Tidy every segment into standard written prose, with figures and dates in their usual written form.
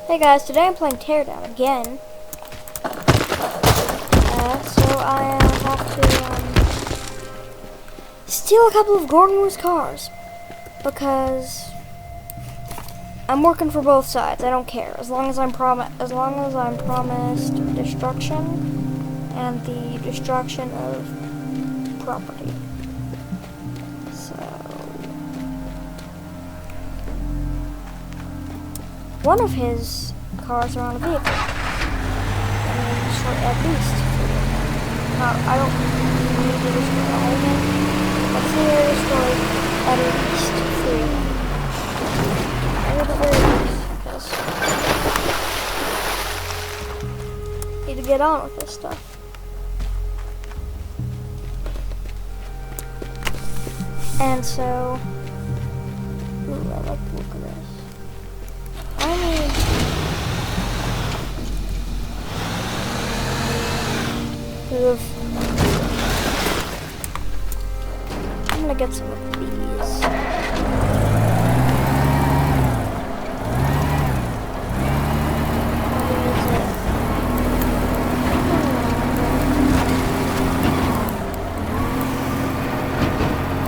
Hey guys, today I'm playing Teardown again. So I have to steal a couple of Gordon's cars because I'm working for both sides. I don't care as long as I'm promised destruction and the destruction of property. So one of his cars are on a vehicle. I mean, destroy at least three of them. No, I don't need to destroy all of them. Let's say I destroy at least three of them. At the very least, because need to get on with this stuff. And so, ooh, I like the look of this. I need I'm gonna get some of these.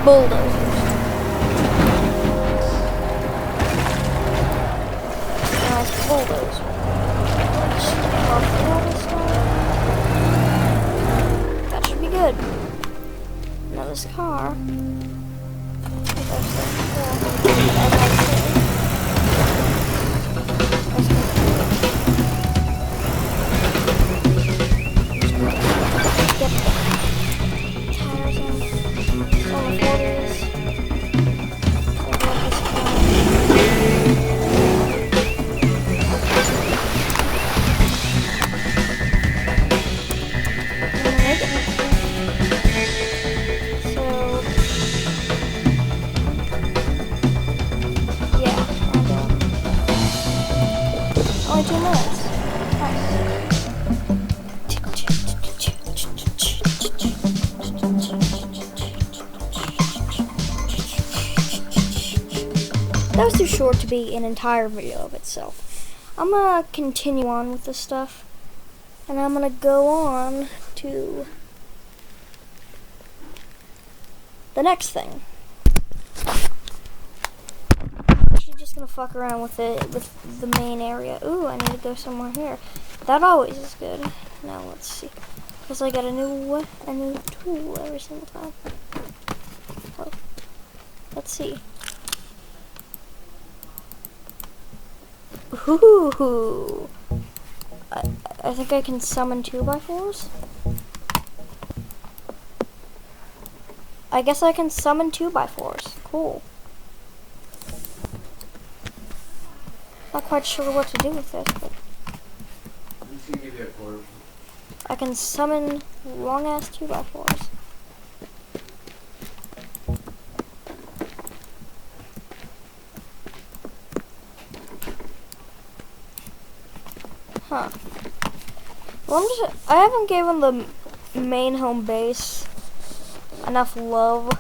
Bulldozers. Nice bulldozer. That should be good. Now this car. Get the tires in. All the 40s. Only 2 minutes. Nice. That was too short to be an entire video of itself. I'm gonna continue on with this stuff, and I'm gonna go on to the next thing. Just gonna fuck around with it with the main area. Ooh, I need to go somewhere here. That always is good. Now let's see, because I get a new tool every single time. Well, let's see. Ooh, I think I can summon 2x4s. I guess I can summon 2x4s. Cool. Not quite sure what to do with this, but I can summon long ass 2x4s. Huh. Well, I haven't given the main home base enough love,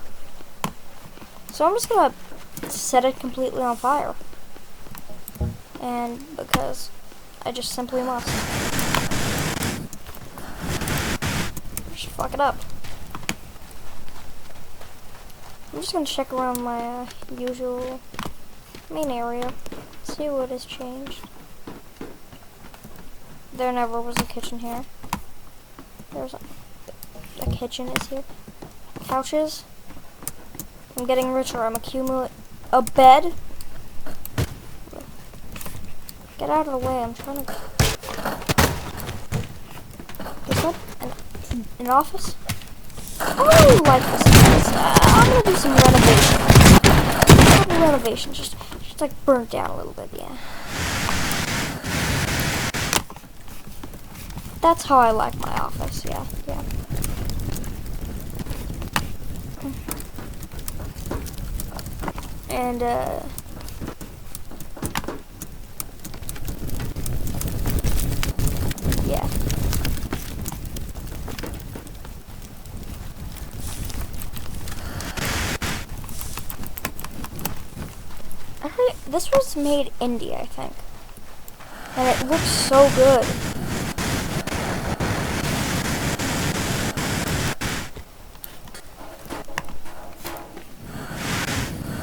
so I'm just gonna set it completely on fire. And because I just simply must. Just fuck it up. I'm just gonna check around my usual main area, see what has changed. There never was a kitchen here. There's a kitchen is here. Couches. I'm getting richer. I'm accumulating a bed. Get out of the way, I'm trying to... Is that an office? I really like this place. I'm gonna do some renovation. Renovation, just like burnt down a little bit, yeah. That's how I like my office, yeah. And, yeah. This was made India, I think. And it looks so good.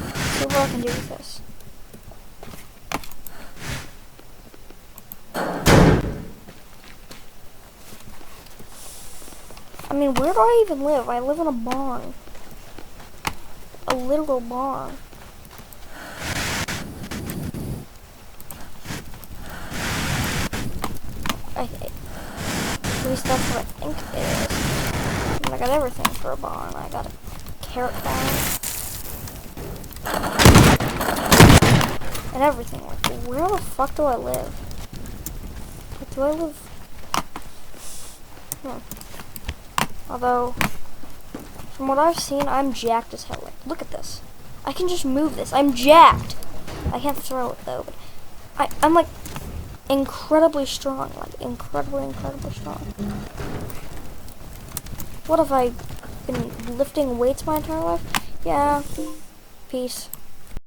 Let's see what I can do with this. I mean, where do I even live? I live in a barn. A literal barn. At least that's what I think it is. I mean, I got everything for a barn. I got a carrot farm. And everything. Like, where the fuck do I live? Like, do I live... Although, from what I've seen, I'm jacked as hell. Like, look at this. I can just move this. I'm jacked. I can't throw it, though. But I'm, like, incredibly strong. Like, incredibly strong. What have I been lifting weights my entire life? Yeah. Peace.